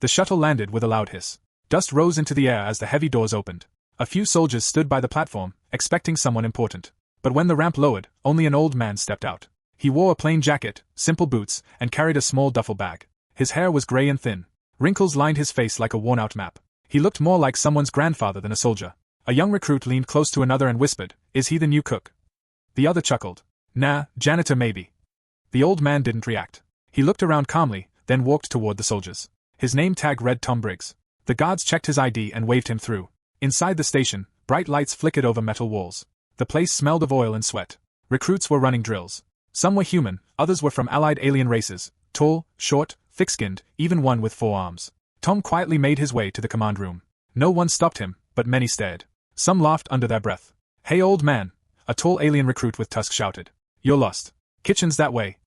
The shuttle landed with a loud hiss. Dust rose into the air as the heavy doors opened. A few soldiers stood by the platform, expecting someone important. But when the ramp lowered, only an old man stepped out. He wore a plain jacket, simple boots, and carried a small duffel bag. His hair was gray and thin. Wrinkles lined his face like a worn-out map. He looked more like someone's grandfather than a soldier. A young recruit leaned close to another and whispered, "Is he the new cook?" The other chuckled. "Nah, janitor maybe." The old man didn't react. He looked around calmly, then walked toward the soldiers. His name tag read Tom Briggs. The guards checked his ID and waved him through. Inside the station, bright lights flickered over metal walls. The place smelled of oil and sweat. Recruits were running drills. Some were human, others were from allied alien races, tall, short, thick-skinned, even one with 4 arms. Tom quietly made his way to the command room. No one stopped him, but many stared. Some laughed under their breath. "Hey old man," a tall alien recruit with tusks shouted. "You're lost. Kitchen's that way."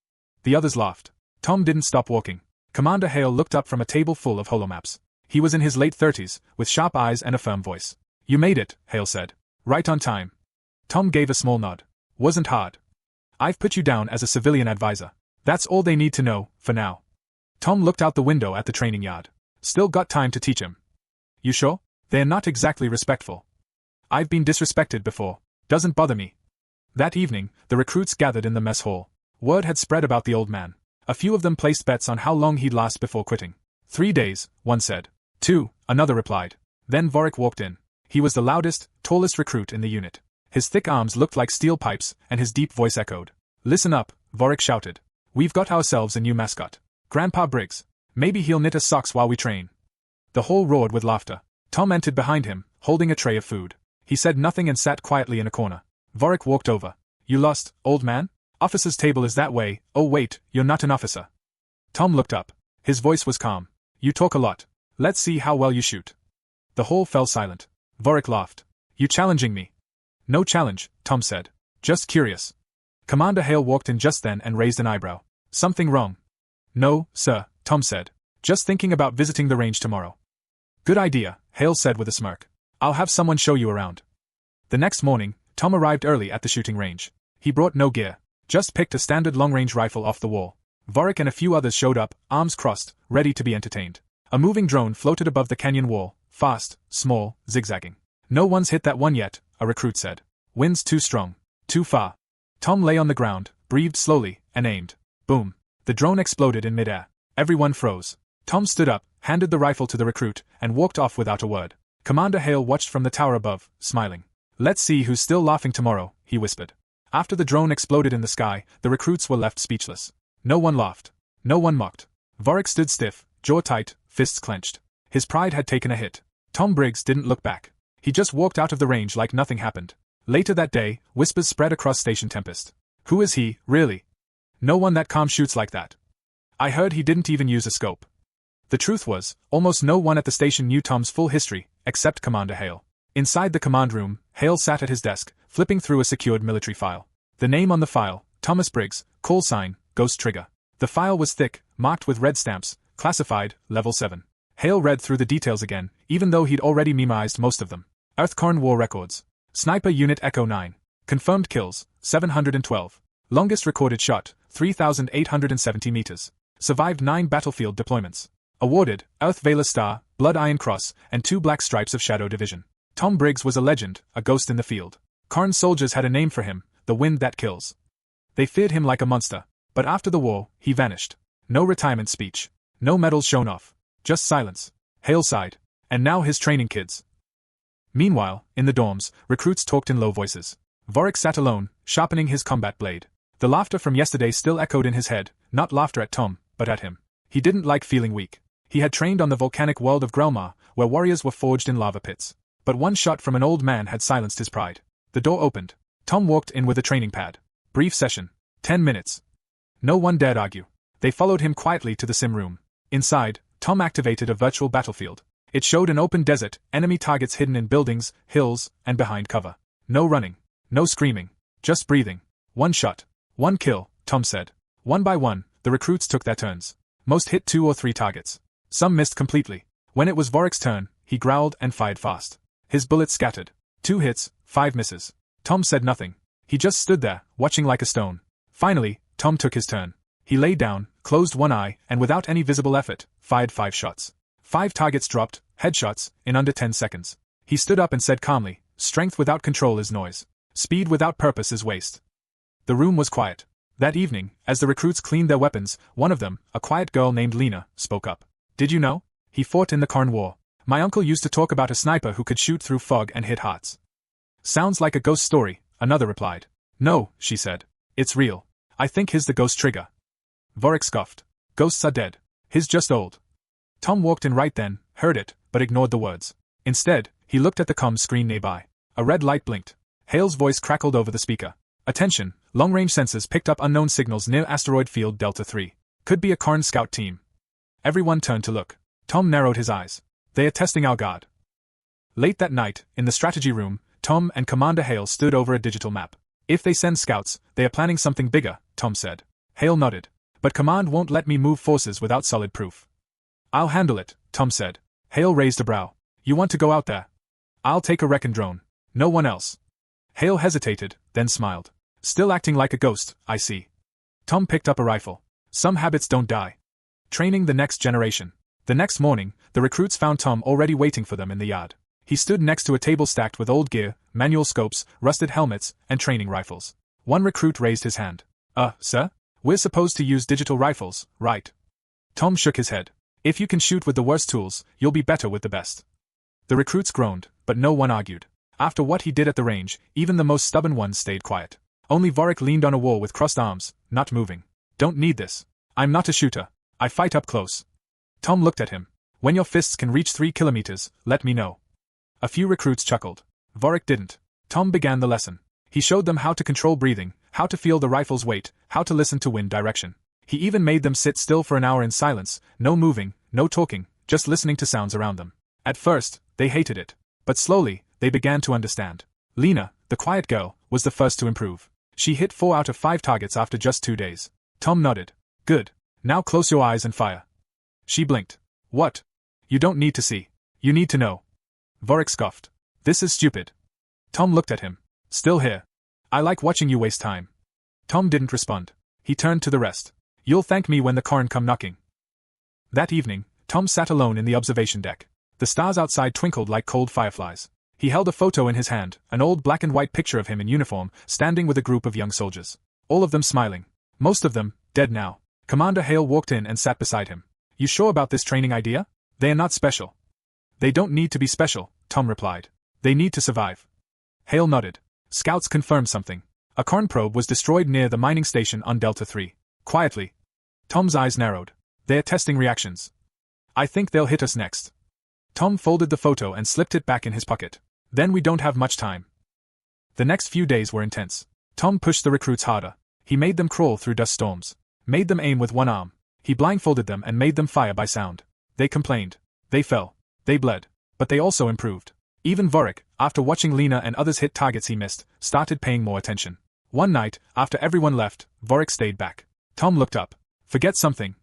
The others laughed. Tom didn't stop walking. Commander Hale looked up from a table full of holomaps. He was in his late 30s, with sharp eyes and a firm voice. "You made it," Hale said. "Right on time." Tom gave a small nod. "Wasn't hard. I've put you down as a civilian advisor. That's all they need to know, for now." Tom looked out the window at the training yard. "Still got time to teach him." "You sure? They're not exactly respectful." "I've been disrespected before. Doesn't bother me." That evening, the recruits gathered in the mess hall. Word had spread about the old man. A few of them placed bets on how long he'd last before quitting. 3 days, one said. 2, another replied. Then Vorik walked in. He was the loudest, tallest recruit in the unit. His thick arms looked like steel pipes, and his deep voice echoed. "Listen up," Vorik shouted. "We've got ourselves a new mascot. Grandpa Briggs. Maybe he'll knit us socks while we train." The hall roared with laughter. Tom entered behind him, holding a tray of food. He said nothing and sat quietly in a corner. Vorik walked over. "You lost, old man? Officer's table is that way. Oh wait, you're not an officer." Tom looked up. His voice was calm. "You talk a lot. Let's see how well you shoot." The hall fell silent. Vorik laughed. "You challenging me?" "No challenge," Tom said. "Just curious." Commander Hale walked in just then and raised an eyebrow. "Something wrong?" "No, sir," Tom said. "Just thinking about visiting the range tomorrow." "Good idea," Hale said with a smirk. "I'll have someone show you around." The next morning, Tom arrived early at the shooting range. He brought no gear. Just picked a standard long-range rifle off the wall. Vorik and a few others showed up, arms crossed, ready to be entertained. A moving drone floated above the canyon wall, fast, small, zigzagging. "No one's hit that one yet," a recruit said. "Wind's too strong. Too far." Tom lay on the ground, breathed slowly, and aimed. Boom. The drone exploded in midair. Everyone froze. Tom stood up, handed the rifle to the recruit, and walked off without a word. Commander Hale watched from the tower above, smiling. "Let's see who's still laughing tomorrow," he whispered. After the drone exploded in the sky, the recruits were left speechless. No one laughed. No one mocked. Vorik stood stiff, jaw tight, fists clenched. His pride had taken a hit. Tom Briggs didn't look back. He just walked out of the range like nothing happened. Later that day, whispers spread across Station Tempest. "Who is he, really? No one that calm shoots like that. I heard he didn't even use a scope." The truth was, almost no one at the station knew Tom's full history, except Commander Hale. Inside the command room, Hale sat at his desk, flipping through a secured military file. The name on the file, Thomas Briggs, call sign, Ghost Trigger. The file was thick, marked with red stamps, classified, level 7. Hale read through the details again, even though he'd already memorized most of them. Earthcorn War Records. Sniper Unit Echo 9. Confirmed kills, 712. Longest recorded shot, 3,870 meters. Survived 9 battlefield deployments. Awarded, Earth Valor Star, Blood Iron Cross, and 2 Black Stripes of Shadow Division. Tom Briggs was a legend, a ghost in the field. Karn's soldiers had a name for him, the Wind That Kills. They feared him like a monster, but after the war, he vanished. No retirement speech. No medals shown off. Just silence. Hale sighed. And now his training kids. Meanwhile, in the dorms, recruits talked in low voices. Vorik sat alone, sharpening his combat blade. The laughter from yesterday still echoed in his head, not laughter at Tom, but at him. He didn't like feeling weak. He had trained on the volcanic world of Grelmar, where warriors were forged in lava pits. But one shot from an old man had silenced his pride. The door opened. Tom walked in with a training pad. Brief session. 10 minutes. No one dared argue. They followed him quietly to the sim room. Inside, Tom activated a virtual battlefield. It showed an open desert, enemy targets hidden in buildings, hills, and behind cover. No running. No screaming. Just breathing. 1 shot. 1 kill, Tom said. One by one, the recruits took their turns. Most hit 2 or 3 targets. Some missed completely. When it was Vorik's turn, he growled and fired fast. His bullets scattered. 2 hits, 5 misses. Tom said nothing. He just stood there, watching like a stone. Finally, Tom took his turn. He lay down, closed one eye, and without any visible effort, fired 5 shots. 5 targets dropped, headshots, in under 10 seconds. He stood up and said calmly, "Strength without control is noise. Speed without purpose is waste." The room was quiet. That evening, as the recruits cleaned their weapons, one of them, a quiet girl named Lena, spoke up. "Did you know? He fought in the Karn War. My uncle used to talk about a sniper who could shoot through fog and hit hearts." "Sounds like a ghost story," another replied. "No," she said. "It's real. I think he's the ghost trigger." Vorik scoffed. "Ghosts are dead. He's just old." Tom walked in right then, heard it, but ignored the words. Instead, he looked at the comm screen nearby. A red light blinked. Hale's voice crackled over the speaker. "Attention, long-range sensors picked up unknown signals near asteroid field Delta 3. Could be a Karn scout team." Everyone turned to look. Tom narrowed his eyes. "They are testing our guard." Late that night, in the strategy room, Tom and Commander Hale stood over a digital map. "If they send scouts, they are planning something bigger," Tom said. Hale nodded. "But Command won't let me move forces without solid proof." "I'll handle it," Tom said. Hale raised a brow. "You want to go out there?" "I'll take a recon drone. No one else." Hale hesitated, then smiled. "Still acting like a ghost, I see." Tom picked up a rifle. Some habits don't die. Training the next generation. The next morning, the recruits found Tom already waiting for them in the yard. He stood next to a table stacked with old gear, manual scopes, rusted helmets, and training rifles. One recruit raised his hand. Sir? We're supposed to use digital rifles, right?" Tom shook his head. "If you can shoot with the worst tools, you'll be better with the best." The recruits groaned, but no one argued. After what he did at the range, even the most stubborn ones stayed quiet. Only Vorik leaned on a wall with crossed arms, not moving. "Don't need this. I'm not a shooter. I fight up close." Tom looked at him. "When your fists can reach 3 kilometers, let me know." A few recruits chuckled. Vorik didn't. Tom began the lesson. He showed them how to control breathing, how to feel the rifle's weight, how to listen to wind direction. He even made them sit still for an hour in silence, no moving, no talking, just listening to sounds around them. At first, they hated it. But slowly, they began to understand. Lena, the quiet girl, was the first to improve. She hit 4 out of 5 targets after just 2 days. Tom nodded. "Good. Now close your eyes and fire." She blinked. "What?" "You don't need to see. You need to know." Vorik scoffed. "This is stupid." Tom looked at him. "Still here. I like watching you waste time." Tom didn't respond. He turned to the rest. "You'll thank me when the Karn come knocking." That evening, Tom sat alone in the observation deck. The stars outside twinkled like cold fireflies. He held a photo in his hand, an old black and white picture of him in uniform, standing with a group of young soldiers. All of them smiling. Most of them, dead now. Commander Hale walked in and sat beside him. "You sure about this training idea? They are not special." "They don't need to be special," Tom replied. "They need to survive." Hale nodded. Scouts confirmed something. A Karn probe was destroyed near the mining station on Delta 3. Quietly. Tom's eyes narrowed. "They're testing reactions. I think they'll hit us next." Tom folded the photo and slipped it back in his pocket. "Then we don't have much time." The next few days were intense. Tom pushed the recruits harder. He made them crawl through dust storms. Made them aim with one arm. He blindfolded them and made them fire by sound. They complained. They fell. They bled. But they also improved. Even Vorik, after watching Lena and others hit targets he missed, started paying more attention. One night, after everyone left, Vorik stayed back. Tom looked up. "Forget something."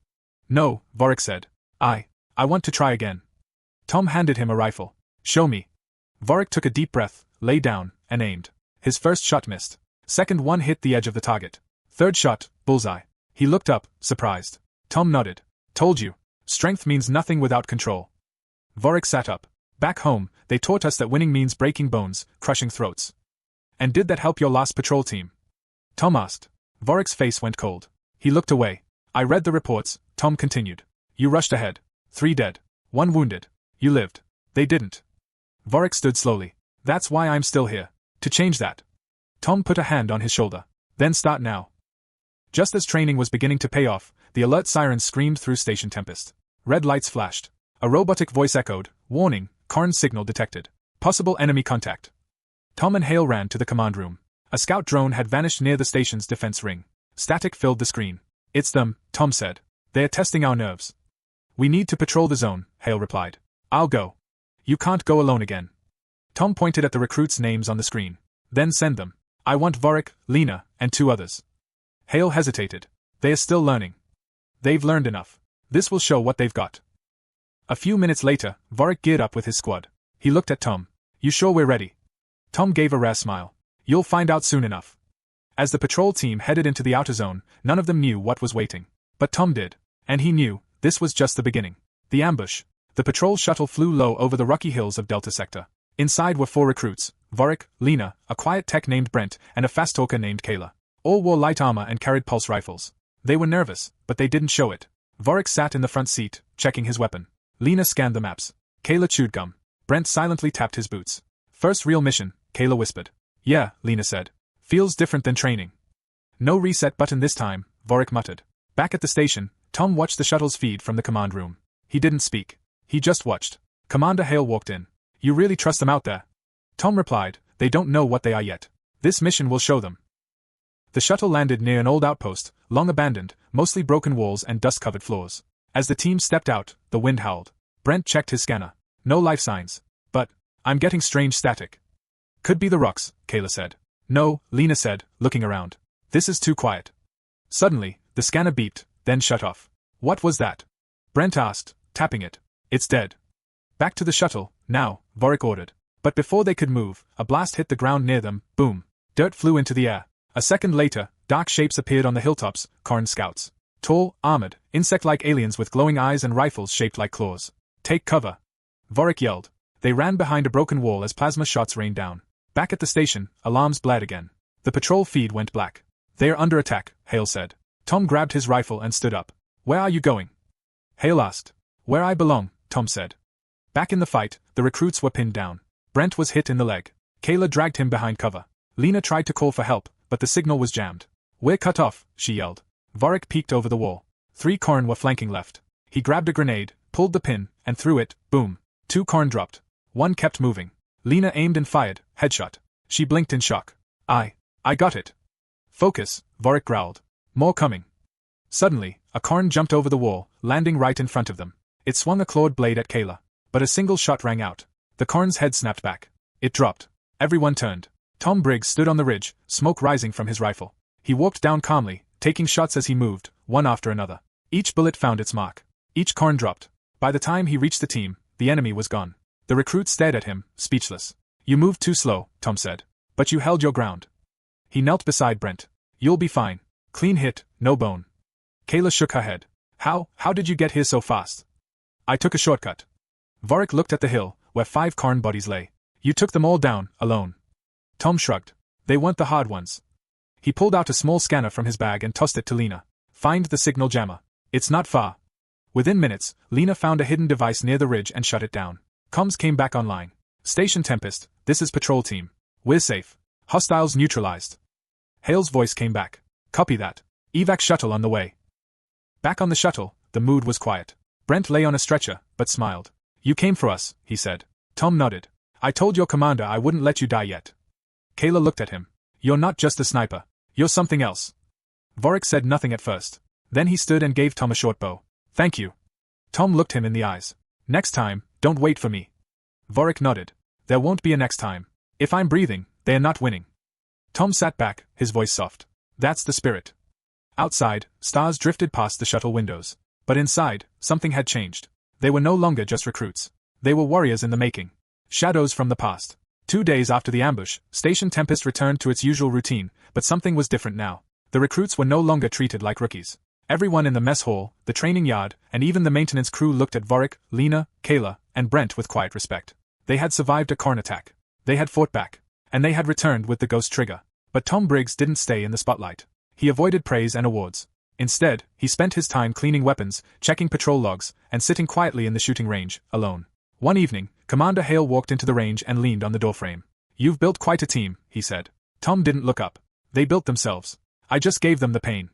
"No," Vorik said. I want to try again." Tom handed him a rifle. "Show me." Vorik took a deep breath, lay down, and aimed. His first shot missed. Second one hit the edge of the target. Third shot, bullseye. He looked up, surprised. Tom nodded. "Told you. Strength means nothing without control." Vorik sat up. "Back home, they taught us that winning means breaking bones, crushing throats." "And did that help your last patrol team?" Tom asked. Vorik's face went cold. He looked away. "I read the reports," Tom continued. "You rushed ahead. 3 dead. 1 wounded. You lived. They didn't." Vorik stood slowly. "That's why I'm still here. To change that." Tom put a hand on his shoulder. "Then start now." Just as training was beginning to pay off, the alert sirens screamed through Station Tempest. Red lights flashed. A robotic voice echoed, "Warning, Karn signal detected. Possible enemy contact." Tom and Hale ran to the command room. A scout drone had vanished near the station's defense ring. Static filled the screen. "It's them," Tom said. "They are testing our nerves." "We need to patrol the zone," Hale replied. "I'll go." "You can't go alone again." Tom pointed at the recruits' names on the screen. "Then send them. I want Vorik, Lena, and 2 others." Hale hesitated. "They are still learning." "They've learned enough. This will show what they've got." A few minutes later, Vorik geared up with his squad. He looked at Tom. "You sure we're ready?" Tom gave a rare smile. "You'll find out soon enough." As the patrol team headed into the outer zone, none of them knew what was waiting. But Tom did. And he knew, this was just the beginning. The ambush. The patrol shuttle flew low over the rocky hills of Delta Sector. Inside were 4 recruits: Vorik, Lena, a quiet tech named Brent, and a fast talker named Kayla. All wore light armor and carried pulse rifles. They were nervous, but they didn't show it. Vorik sat in the front seat, checking his weapon. Lena scanned the maps. Kayla chewed gum. Brent silently tapped his boots. "First real mission," Kayla whispered. "Yeah," Lena said. "Feels different than training." "No reset button this time," Vorik muttered. Back at the station, Tom watched the shuttle's feed from the command room. He didn't speak. He just watched. Commander Hale walked in. "You really trust them out there?" Tom replied, "They don't know what they are yet. This mission will show them." The shuttle landed near an old outpost, long abandoned, mostly broken walls and dust-covered floors. As the team stepped out, the wind howled. Brent checked his scanner. No life signs. "But I'm getting strange static." "Could be the rocks," Kayla said. "No," Lena said, looking around. "This is too quiet." Suddenly, the scanner beeped, then shut off. "What was that?" Brent asked, tapping it. "It's dead." "Back to the shuttle, now," Vorik ordered. But before they could move, a blast hit the ground near them. Boom. Dirt flew into the air. A second later, dark shapes appeared on the hilltops, Karn scouts. Tall, armored, insect-like aliens with glowing eyes and rifles shaped like claws. "Take cover!" Vorik yelled. They ran behind a broken wall as plasma shots rained down. Back at the station, alarms blared again. The patrol feed went black. "They're under attack," Hale said. Tom grabbed his rifle and stood up. "Where are you going?" Hale asked. "Where I belong," Tom said. Back in the fight, the recruits were pinned down. Brent was hit in the leg. Kayla dragged him behind cover. Lena tried to call for help, but the signal was jammed. "We're cut off," she yelled. Vorik peeked over the wall. 3 Karn were flanking left. He grabbed a grenade, pulled the pin, and threw it. Boom. 2 Karn dropped. 1 kept moving. Lena aimed and fired. Headshot. She blinked in shock. I got it." "Focus," Vorik growled. "More coming." Suddenly, a Karn jumped over the wall, landing right in front of them. It swung a clawed blade at Kayla. But a single shot rang out. The Karn's head snapped back. It dropped. Everyone turned. Tom Briggs stood on the ridge, smoke rising from his rifle. He walked down calmly, taking shots as he moved, one after another. Each bullet found its mark. Each Karn dropped. By the time he reached the team, the enemy was gone. The recruit stared at him, speechless. "You moved too slow," Tom said. "But you held your ground." He knelt beside Brent. "You'll be fine. Clean hit, no bone." Kayla shook her head. How did you get here so fast?" "I took a shortcut." Vorik looked at the hill, where 5 Karn bodies lay. "You took them all down, alone." Tom shrugged. "They weren't the hard ones." He pulled out a small scanner from his bag and tossed it to Lena. "Find the signal jammer. It's not far." Within minutes, Lena found a hidden device near the ridge and shut it down. Comms came back online. "Station Tempest, this is patrol team. We're safe. Hostiles neutralized." Hale's voice came back. "Copy that. Evac shuttle on the way." Back on the shuttle, the mood was quiet. Brent lay on a stretcher, but smiled. "You came for us," he said. Tom nodded. "I told your commander I wouldn't let you die yet." Kayla looked at him. "You're not just a sniper. You're something else." Vorik said nothing at first. Then he stood and gave Tom a short bow. "Thank you." Tom looked him in the eyes. "Next time, don't wait for me." Vorik nodded. "There won't be a next time. If I'm breathing, they're not winning." Tom sat back, his voice soft. "That's the spirit." Outside, stars drifted past the shuttle windows. But inside, something had changed. They were no longer just recruits. They were warriors in the making. Shadows from the past. 2 days after the ambush, Station Tempest returned to its usual routine, but something was different now. The recruits were no longer treated like rookies. Everyone in the mess hall, the training yard, and even the maintenance crew looked at Vorik, Lena, Kayla, and Brent with quiet respect. They had survived a Karn attack. They had fought back. And they had returned with the ghost trigger. But Tom Briggs didn't stay in the spotlight. He avoided praise and awards. Instead, he spent his time cleaning weapons, checking patrol logs, and sitting quietly in the shooting range, alone. One evening, Commander Hale walked into the range and leaned on the doorframe. "You've built quite a team," he said. Tom didn't look up. "They built themselves. I just gave them the pain."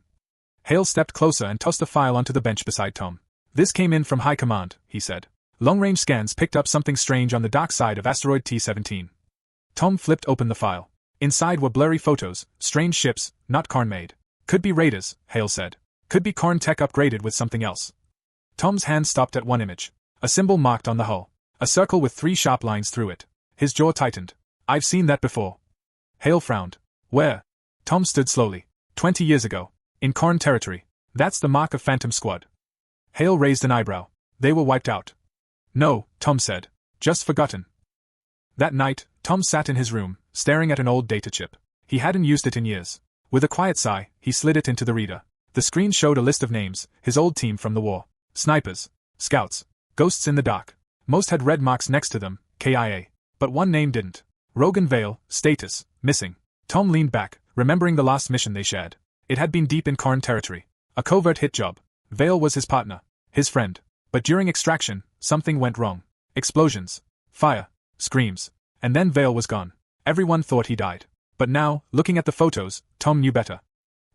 Hale stepped closer and tossed a file onto the bench beside Tom. "This came in from High Command," he said. "Long-range scans picked up something strange on the dark side of asteroid T-17. Tom flipped open the file. Inside were blurry photos, strange ships, not Karn-made. "Could be raiders," Hale said. "Could be Karn tech upgraded with something else." Tom's hand stopped at one image. A symbol marked on the hull. A circle with 3 sharp lines through it. His jaw tightened. "I've seen that before." Hale frowned. "Where?" Tom stood slowly. 20 years ago. In Karn territory. That's the mark of Phantom Squad." Hale raised an eyebrow. "They were wiped out." "No," Tom said. "Just forgotten." That night, Tom sat in his room, staring at an old data chip. He hadn't used it in years. With a quiet sigh, he slid it into the reader. The screen showed a list of names, his old team from the war. Snipers, scouts, Ghosts in the dark. Most had red marks next to them, KIA. But one name didn't. Rogan Vale, status, missing. Tom leaned back, remembering the last mission they shared. It had been deep in Corn territory. A covert hit job. Vale was his partner. His friend. But during extraction, something went wrong. Explosions. Fire. Screams. And then Vale was gone. Everyone thought he died. But now, looking at the photos, Tom knew better.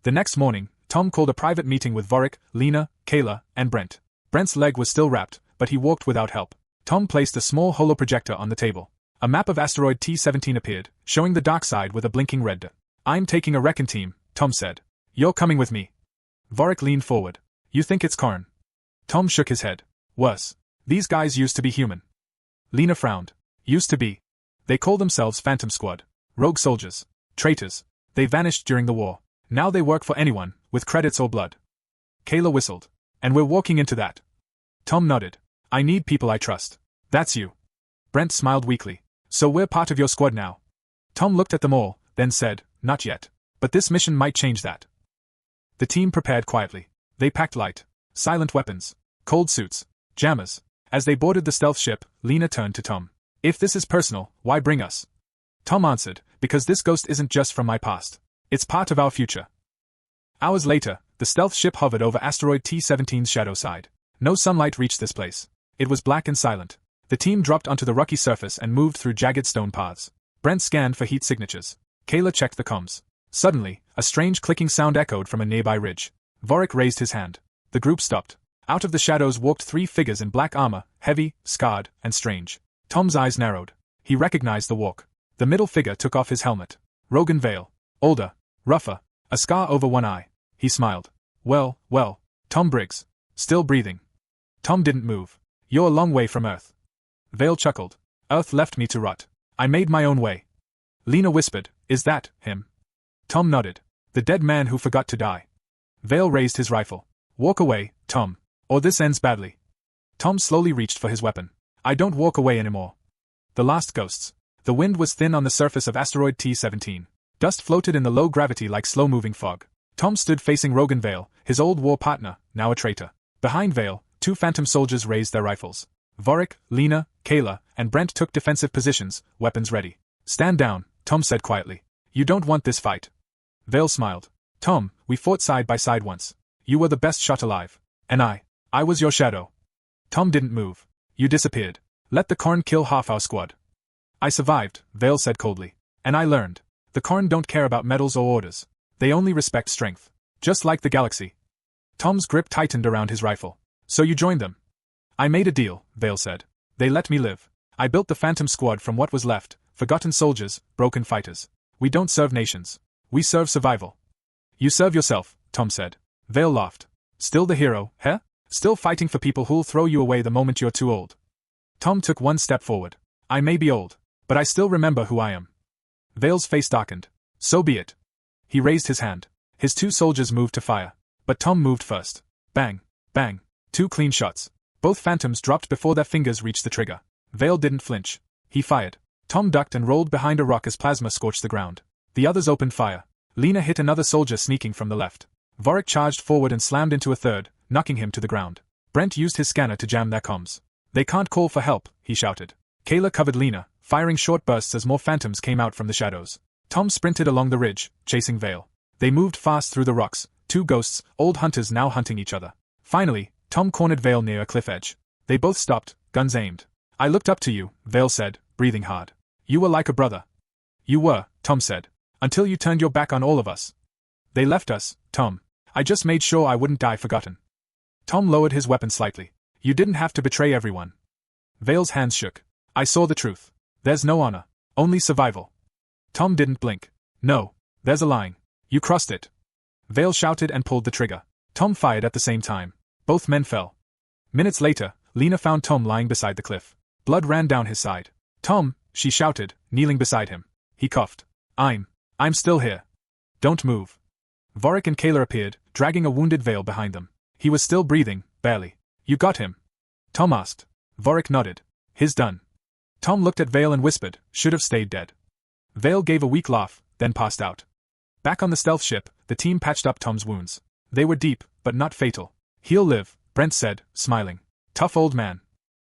The next morning, Tom called a private meeting with Vorik, Lena, Kayla, and Brent. Brent's leg was still wrapped, but he walked without help. Tom placed a small holoprojector on the table. A map of asteroid T-17 appeared, showing the dark side with a blinking red dot. "I'm taking a recon team," Tom said. "You're coming with me." Vorik leaned forward. "You think it's Corn?" Tom shook his head. "Worse. These guys used to be human." Lena frowned. "Used to be. They call themselves Phantom Squad. Rogue soldiers. Traitors. They vanished during the war. Now they work for anyone, with credits or blood." Kayla whistled. "And we're walking into that." Tom nodded. "I need people I trust." "That's you." Brent smiled weakly. "So we're part of your squad now." Tom looked at them all, then said, "Not yet. But this mission might change that." The team prepared quietly. They packed light, silent weapons, cold suits, jammers. As they boarded the stealth ship, Lena turned to Tom. "If this is personal, why bring us?" Tom answered, "Because this ghost isn't just from my past. It's part of our future." Hours later, the stealth ship hovered over asteroid T-17's shadow side. No sunlight reached this place. It was black and silent. The team dropped onto the rocky surface and moved through jagged stone paths. Brent scanned for heat signatures. Kayla checked the comms. Suddenly, a strange clicking sound echoed from a nearby ridge. Vorik raised his hand. The group stopped. Out of the shadows walked three figures in black armor, heavy, scarred, and strange. Tom's eyes narrowed. He recognized the walk. The middle figure took off his helmet. Rogan Vale. Older. Rougher. A scar over one eye. He smiled. Well, Tom Briggs. Still breathing." Tom didn't move. "You're a long way from Earth." Vale chuckled. "Earth left me to rot. I made my own way." Lena whispered, "Is that him?" Tom nodded. "The dead man who forgot to die." Vale raised his rifle. "Walk away, Tom. Or this ends badly." Tom slowly reached for his weapon. "I don't walk away anymore." The last ghosts. The wind was thin on the surface of asteroid T-17. Dust floated in the low gravity like slow-moving fog. Tom stood facing Rogan Vale, his old war partner, now a traitor. Behind Vale, two phantom soldiers raised their rifles. Vorik, Lena, Kayla, and Brent took defensive positions, weapons ready. "Stand down," Tom said quietly. "You don't want this fight." Vale smiled. "Tom, we fought side by side once. You were the best shot alive. And I was your shadow." Tom didn't move. "You disappeared. Let the Corn kill half our squad." "I survived," Vale said coldly. "And I learned. The Corn don't care about medals or orders. They only respect strength. Just like the galaxy." Tom's grip tightened around his rifle. "So you joined them?" "I made a deal," Vale said. "They let me live. I built the Phantom Squad from what was left, forgotten soldiers, broken fighters. We don't serve nations. We serve survival." "You serve yourself," Tom said. Vale laughed. "Still the hero, huh? Still fighting for people who'll throw you away the moment you're too old." Tom took one step forward. "I may be old, but I still remember who I am." Vale's face darkened. "So be it." He raised his hand. His two soldiers moved to fire. But Tom moved first. Bang, bang. Two clean shots. Both phantoms dropped before their fingers reached the trigger. Vale didn't flinch. He fired. Tom ducked and rolled behind a rock as plasma scorched the ground. The others opened fire. Lena hit another soldier sneaking from the left. Vorik charged forward and slammed into a third, knocking him to the ground. Brent used his scanner to jam their comms. "They can't call for help," he shouted. Kayla covered Lena, firing short bursts as more phantoms came out from the shadows. Tom sprinted along the ridge, chasing Vale. They moved fast through the rocks, two ghosts, old hunters now hunting each other. Finally, Tom cornered Vale near a cliff edge. They both stopped, guns aimed. "I looked up to you," Vale said, breathing hard. "You were like a brother." "You were," Tom said, "until you turned your back on all of us." "They left us, Tom. I just made sure I wouldn't die forgotten." Tom lowered his weapon slightly. "You didn't have to betray everyone." Vale's hands shook. "I saw the truth. There's no honor. Only survival." Tom didn't blink. "No, there's a line. You crossed it." Vale shouted and pulled the trigger. Tom fired at the same time. Both men fell. Minutes later, Lena found Tom lying beside the cliff. Blood ran down his side. "Tom," she shouted, kneeling beside him. He coughed. I'm still here. Don't move." Vorik and Kayla appeared, dragging a wounded Vale behind them. He was still breathing, barely. "You got him?" Tom asked. Vorik nodded. "He's done." Tom looked at Vale and whispered, "Should have stayed dead." Vale gave a weak laugh, then passed out. Back on the stealth ship, the team patched up Tom's wounds. They were deep, but not fatal. "He'll live," Brent said, smiling. "Tough old man."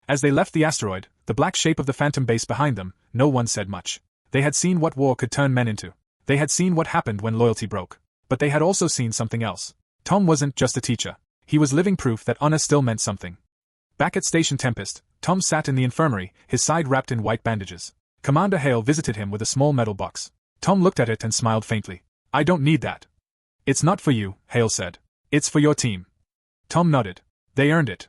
As they left the asteroid, the black shape of the Phantom base behind them, no one said much. They had seen what war could turn men into. They had seen what happened when loyalty broke. But they had also seen something else. Tom wasn't just a teacher. He was living proof that honor still meant something. Back at Station Tempest, Tom sat in the infirmary, his side wrapped in white bandages. Commander Hale visited him with a small metal box. Tom looked at it and smiled faintly. I don't need that. It's not for you, Hale said. It's for your team. Tom nodded. They earned it.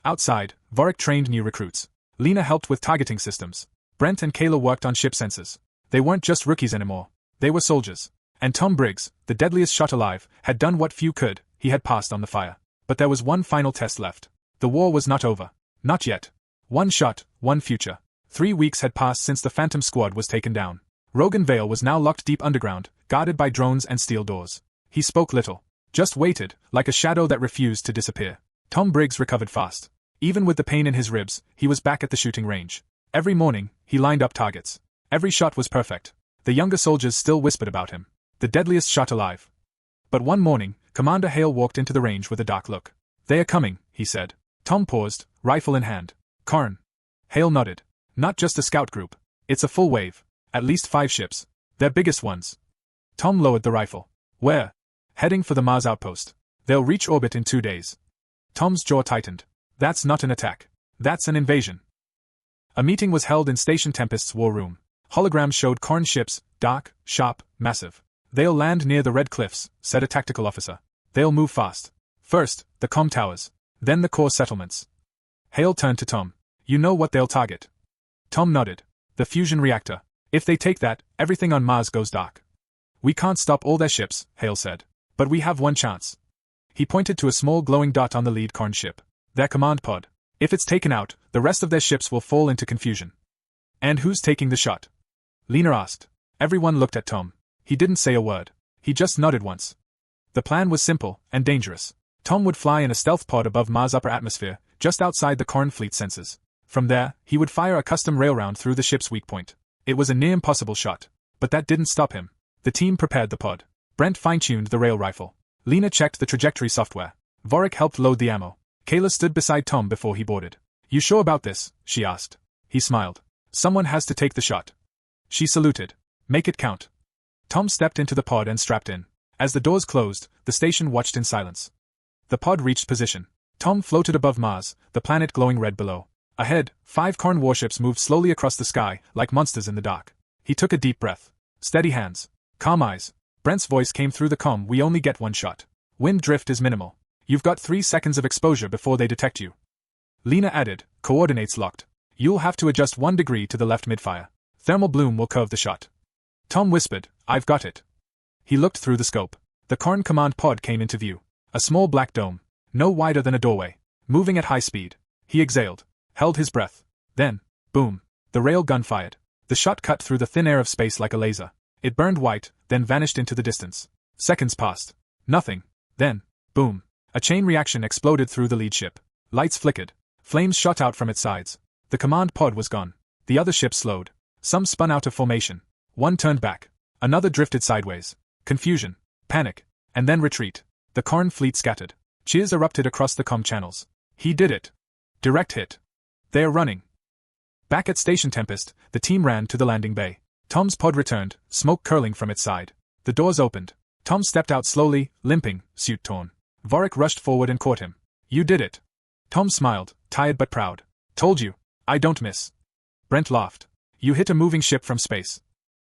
Outside, Vorik trained new recruits. Lena helped with targeting systems. Brent and Kayla worked on ship sensors. They weren't just rookies anymore. They were soldiers. And Tom Briggs, the deadliest shot alive, had done what few could. He had passed on the fire. But there was one final test left. The war was not over. Not yet. One shot, one future. 3 weeks had passed since the Phantom squad was taken down. Rogan Vale was now locked deep underground, guarded by drones and steel doors. He spoke little. Just waited, like a shadow that refused to disappear. Tom Briggs recovered fast. Even with the pain in his ribs, he was back at the shooting range. Every morning, he lined up targets. Every shot was perfect. The younger soldiers still whispered about him. The deadliest shot alive. But one morning, Commander Hale walked into the range with a dark look. They are coming, he said. Tom paused, rifle in hand. Karn. Hale nodded. Not just a scout group. It's a full wave. At least 5 ships. Their biggest ones. Tom lowered the rifle. Where? Heading for the Mars outpost. They'll reach orbit in 2 days. Tom's jaw tightened. That's not an attack. That's an invasion. A meeting was held in Station Tempest's war room. Holograms showed Karn ships, dark, sharp, massive. They'll land near the Red Cliffs, said a tactical officer. They'll move fast. First, the comm towers. Then the core settlements. Hale turned to Tom. You know what they'll target. Tom nodded. The fusion reactor. If they take that, everything on Mars goes dark. We can't stop all their ships, Hale said. But we have one chance. He pointed to a small glowing dot on the lead Karn ship. Their command pod. If it's taken out, the rest of their ships will fall into confusion. And who's taking the shot? Lena asked. Everyone looked at Tom. He didn't say a word. He just nodded once. The plan was simple and dangerous. Tom would fly in a stealth pod above Mars' upper atmosphere, just outside the Karn fleet sensors. From there, he would fire a custom railround through the ship's weak point. It was a near impossible shot. But that didn't stop him. The team prepared the pod. Brent fine-tuned the rail rifle. Lena checked the trajectory software. Vorik helped load the ammo. Kayla stood beside Tom before he boarded. You sure about this? She asked. He smiled. Someone has to take the shot. She saluted. Make it count. Tom stepped into the pod and strapped in. As the doors closed, the station watched in silence. The pod reached position. Tom floated above Mars, the planet glowing red below. Ahead, 5 Karn warships moved slowly across the sky, like monsters in the dark. He took a deep breath. Steady hands. Calm eyes. Brent's voice came through the comm. We only get one shot. Wind drift is minimal. You've got 3 seconds of exposure before they detect you. Lena added, coordinates locked. You'll have to adjust 1 degree to the left midfire. Thermal bloom will curve the shot. Tom whispered, I've got it. He looked through the scope. The Karn command pod came into view. A small black dome, no wider than a doorway, moving at high speed. He exhaled, held his breath. Then, boom, the rail gun fired. The shot cut through the thin air of space like a laser. It burned white, then vanished into the distance. Seconds passed. Nothing. Then, boom, a chain reaction exploded through the lead ship. Lights flickered. Flames shot out from its sides. The command pod was gone. The other ships slowed. Some spun out of formation. One turned back. Another drifted sideways. Confusion. Panic. And then retreat. The Karn fleet scattered. Cheers erupted across the comm channels. He did it. Direct hit. They're running. Back at Station Tempest, the team ran to the landing bay. Tom's pod returned, smoke curling from its side. The doors opened. Tom stepped out slowly, limping, suit torn. Vorik rushed forward and caught him. You did it. Tom smiled, tired but proud. Told you. I don't miss. Brent laughed. You hit a moving ship from space.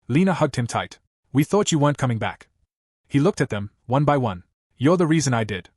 Lena hugged him tight. We thought you weren't coming back. He looked at them, one by one. You're the reason I did.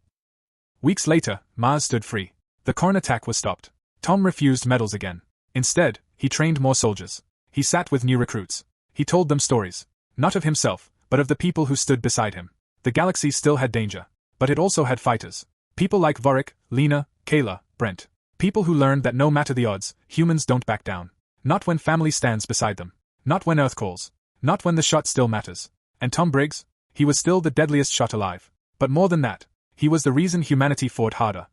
Weeks later, Mars stood free. The Karn attack was stopped. Tom refused medals again. Instead, he trained more soldiers. He sat with new recruits. He told them stories. Not of himself, but of the people who stood beside him. The galaxy still had danger. But it also had fighters. People like Vorik, Lena, Kayla, Brent. People who learned that no matter the odds, humans don't back down. Not when family stands beside them. Not when Earth calls. Not when the shot still matters. And Tom Briggs? He was still the deadliest shot alive. But more than that, he was the reason humanity fought harder.